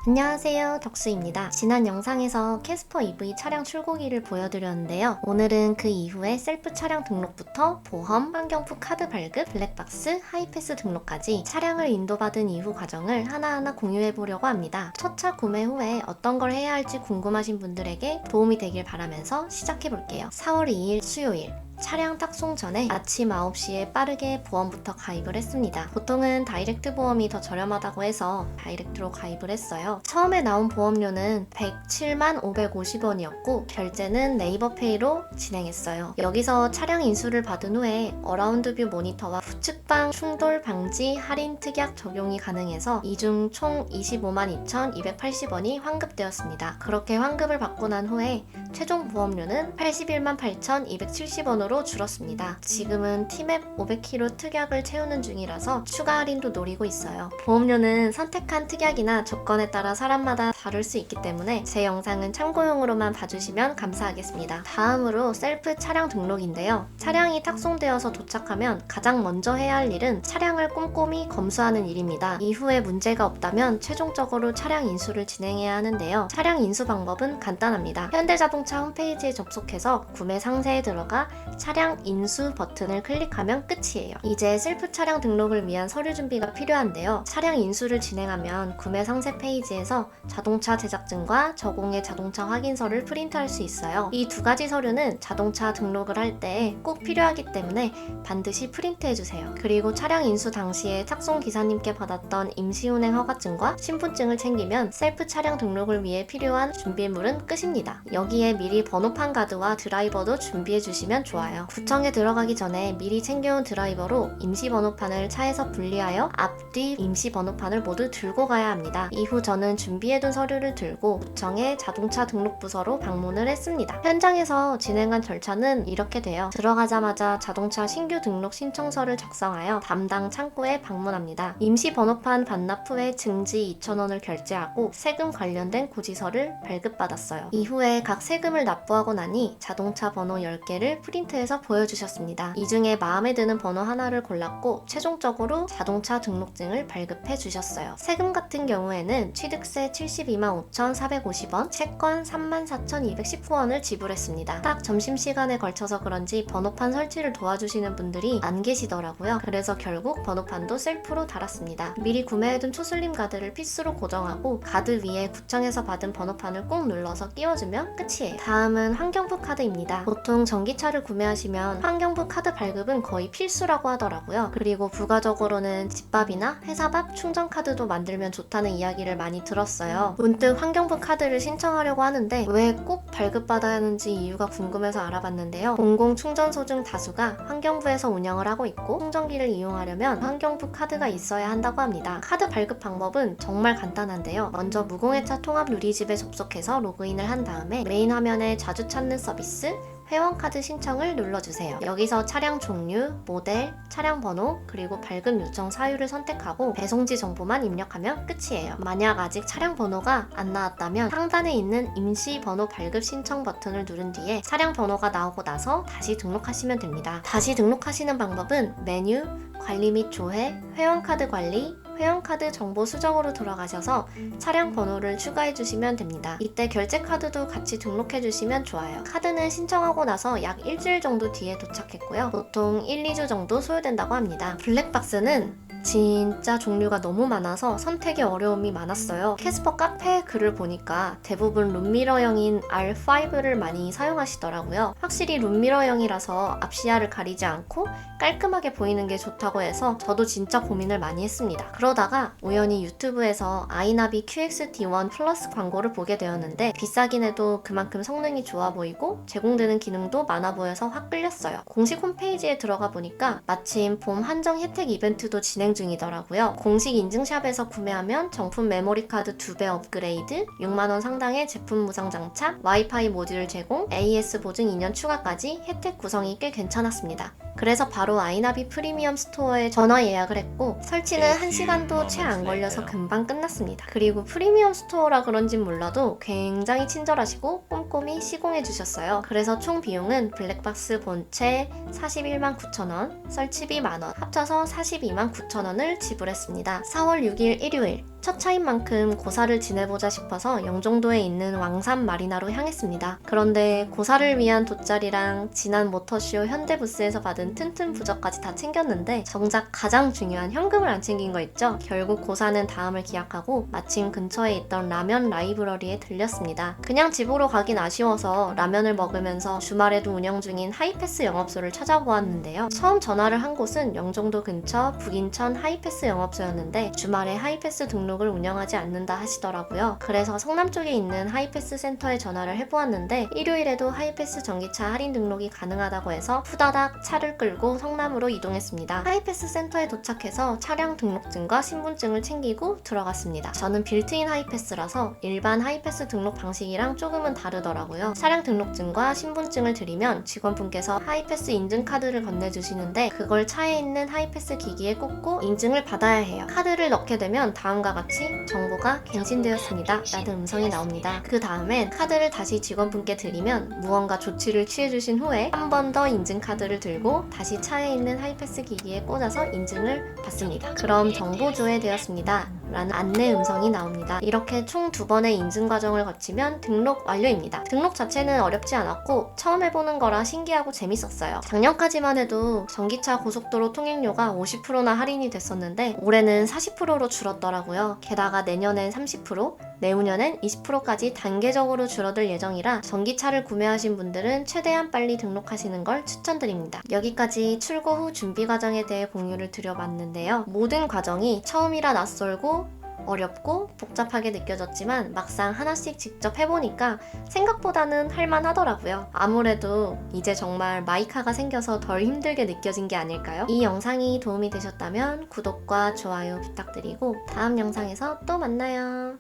안녕하세요, 덕수입니다. 지난 영상에서 캐스퍼 EV 차량 출고기를 보여드렸는데요. 오늘은 그 이후에 셀프 차량 등록부터 보험, 환경부 카드 발급, 블랙박스, 하이패스 등록까지 차량을 인도받은 이후 과정을 하나하나 공유해보려고 합니다. 첫 차 구매 후에 어떤 걸 해야 할지 궁금하신 분들에게 도움이 되길 바라면서 시작해볼게요. 4월 2일 수요일 차량 탁송 전에 아침 9시에 빠르게 보험부터 가입을 했습니다. 보통은 다이렉트 보험이 더 저렴하다고 해서 다이렉트로 가입을 했어요. 처음에 나온 보험료는 107만 550원이었고 결제는 네이버페이로 진행했어요. 여기서 차량 인수를 받은 후에 어라운드 뷰 모니터와 후측방 충돌 방지 할인 특약 적용이 가능해서 이중 총 25만 2,280원이 환급되었습니다. 그렇게 환급을 받고 난 후에 최종 보험료는 81만 8,270원으로 줄었습니다. 지금은 티맵 500km 특약을 채우는 중이라서 추가 할인도 노리고 있어요. 보험료는 선택한 특약이나 조건에 따라 사람마다 다를 수 있기 때문에 제 영상은 참고용으로만 봐주시면 감사하겠습니다. 다음으로 셀프 차량 등록인데요. 차량이 탁송되어서 도착하면 가장 먼저 해야 할 일은 차량을 꼼꼼히 검수하는 일입니다. 이후에 문제가 없다면 최종적으로 차량 인수를 진행해야 하는데요. 차량 인수 방법은 간단합니다. 현대자동차 홈페이지에 접속해서 구매 상세에 들어가 차량 인수 버튼을 클릭하면 끝이에요. 이제 셀프 차량 등록을 위한 서류 준비가 필요한데요. 차량 인수를 진행하면 구매 상세 페이지에서 자동차 제작증과 저공해 자동차 확인서를 프린트할 수 있어요. 이 두 가지 서류는 자동차 등록을 할 때 꼭 필요하기 때문에 반드시 프린트해주세요. 그리고 차량 인수 당시에 탁송 기사님께 받았던 임시운행 허가증과 신분증을 챙기면 셀프 차량 등록을 위해 필요한 준비물은 끝입니다. 여기에 미리 번호판 가드와 드라이버도 준비해 주시면 좋아요. 구청에 들어가기 전에 미리 챙겨온 드라이버로 임시 번호판을 차에서 분리하여 앞뒤 임시 번호판을 모두 들고 가야 합니다. 이후 저는 준비해둔 서류를 들고 구청의 자동차 등록부서로 방문을 했습니다. 현장에서 진행한 절차는 이렇게 돼요. 들어가자마자 자동차 신규 등록 신청서를 작성하여 담당 창구에 방문합니다. 임시 번호판 반납 후에 증지 2,000원을 결제하고 세금 관련된 고지서를 발급받았어요. 이후에 각 세금을 납부하고 나니 자동차 번호 10개를 프린트해서 보여주셨습니다. 이 중에 마음에 드는 번호 하나를 골랐고 최종적으로 자동차 등록증을 발급해 주셨어요. 세금 같은 경우에는 취득세 72만 5,450원, 채권 34,219원을 지불했습니다. 딱 점심시간에 걸쳐서 그런지 번호판 설치를 도와주시는 분들이 안 계시더라고요. 그래서 결국 번호판도 셀프로 달았습니다. 미리 구매해둔 초슬림 가드를 피스로 고정하고 가드 위에 구청에서 받은 번호판을 꾹 눌러서 끼워주면 끝이에요. 다음은 환경부 카드입니다. 보통 전기차를 구매하시면 환경부 카드 발급은 거의 필수라고 하더라고요. 그리고 부가적으로는 집밥이나 회사밥 충전 카드도 만들면 좋다는 이야기를 많이 들었어요. 문득 환경부 카드를 신청하려고 하는데 왜 꼭 발급받아야 하는지 이유가 궁금해서 알아봤는데요. 공공충전소 중 다수가 환경부에서 운영을 하고 있고 충전기를 이용하려면 환경부 카드가 있어야 한다고 합니다. 카드 발급 방법은 정말 간단한데요. 먼저 무공해차 통합 누리집에 접속해서 로그인을 한 다음에 메인 화면에 자주 찾는 서비스 회원카드 신청을 눌러주세요. 여기서 차량 종류, 모델, 차량 번호, 그리고 발급 요청 사유를 선택하고 배송지 정보만 입력하면 끝이에요. 만약 아직 차량 번호가 안 나왔다면 상단에 있는 임시 번호 발급 신청 버튼을 누른 뒤에 차량 번호가 나오고 나서 다시 등록하시면 됩니다. 다시 등록하시는 방법은 메뉴, 관리 및 조회, 회원카드 관리, 회원카드 정보 수정으로 들어가셔서 차량 번호를 추가해 주시면 됩니다. 이때 결제 카드도 같이 등록해 주시면 좋아요. 카드는 신청하고 나서 약 일주일 정도 뒤에 도착했고요. 보통 1, 2주 정도 소요된다고 합니다. 블랙박스는 진짜 종류가 너무 많아서 선택에 어려움이 많았어요. 캐스퍼 카페 글을 보니까 대부분 룸미러형인 R5를 많이 사용하시더라고요. 확실히 룸미러형이라서 앞시야를 가리지 않고 깔끔하게 보이는 게 좋다고 해서 저도 진짜 고민을 많이 했습니다. 그러다가 우연히 유튜브에서 아이나비 QX-D1 플러스 광고를 보게 되었는데 비싸긴 해도 그만큼 성능이 좋아 보이고 제공되는 기능도 많아 보여서 확 끌렸어요. 공식 홈페이지에 들어가 보니까 마침 봄 한정 혜택 이벤트도 진행 중이더라고요. 공식 인증샵에서 구매하면 정품 메모리 카드 2배 업그레이드, 6만원 상당의 제품 무상 장착, 와이파이 모듈 제공, AS 보증 2년 추가까지 혜택 구성이 꽤 괜찮았습니다. 그래서 바로 아이나비 프리미엄 스토어에 전화 예약을 했고 설치는 1시간도 채 안 걸려서 금방 끝났습니다. 그리고 프리미엄 스토어라 그런진 몰라도 굉장히 친절하시고 꼼꼼히 시공해 주셨어요. 그래서 총 비용은 블랙박스 본체 41만 9천원, 설치비 만원, 합쳐서 42만 9천원을 지불했습니다. 4월 6일 일요일 첫 차인 만큼 고사를 지내보자 싶어서 영종도에 있는 왕산 마리나로 향했습니다. 그런데 고사를 위한 돗자리랑 지난 모터쇼 현대부스에서 받은 튼튼 부적까지 다 챙겼는데 정작 가장 중요한 현금을 안 챙긴 거 있죠? 결국 고사는 다음을 기약하고 마침 근처에 있던 라면 라이브러리에 들렸습니다. 그냥 집으로 가긴 아쉬워서 라면을 먹으면서 주말에도 운영 중인 하이패스 영업소를 찾아보았는데요. 처음 전화를 한 곳은 영종도 근처 북인천 하이패스 영업소였는데 주말에 하이패스 등록을 운영하지 않는다 하시더라고요. 그래서 성남 쪽에 있는 하이패스 센터에 전화를 해보았는데 일요일에도 하이패스 전기차 할인 등록이 가능하다고 해서 후다닥 차를 끌고 성남으로 이동했습니다. 하이패스 센터에 도착해서 차량 등록증과 신분증을 챙기고 들어갔습니다. 저는 빌트인 하이패스라서 일반 하이패스 등록 방식이랑 조금은 다르더라고요. 차량 등록증과 신분증을 드리면 직원분께서 하이패스 인증카드를 건네주시는데 그걸 차에 있는 하이패스 기기에 꽂고 인증을 받아야 해요. 카드를 넣게 되면 다음과 같이 정보가 갱신되었습니다 라는 음성이 나옵니다. 그 다음엔 카드를 다시 직원분께 드리면 무언가 조치를 취해주신 후에 한 번 더 인증카드를 들고 다시 차에 있는 하이패스 기기에 꽂아서 인증을 받습니다. 그럼 정보 조회되었습니다 라는 안내 음성이 나옵니다. 이렇게 총 2번의 인증 과정을 거치면 등록 완료입니다. 등록 자체는 어렵지 않았고 처음 해보는 거라 신기하고 재밌었어요. 작년까지만 해도 전기차 고속도로 통행료가 50%나 할인이 됐었는데 올해는 40%로 줄었더라고요. 게다가 내년엔 30%, 내후년엔 20%까지 단계적으로 줄어들 예정이라 전기차를 구매하신 분들은 최대한 빨리 등록하시는 걸 추천드립니다. 여기까지 출고 후 준비 과정에 대해 공유를 드려봤는데요. 모든 과정이 처음이라 낯설고 어렵고 복잡하게 느껴졌지만 막상 하나씩 직접 해보니까 생각보다는 할만하더라고요. 아무래도 이제 정말 마이카가 생겨서 덜 힘들게 느껴진 게 아닐까요? 이 영상이 도움이 되셨다면 구독과 좋아요 부탁드리고 다음 영상에서 또 만나요.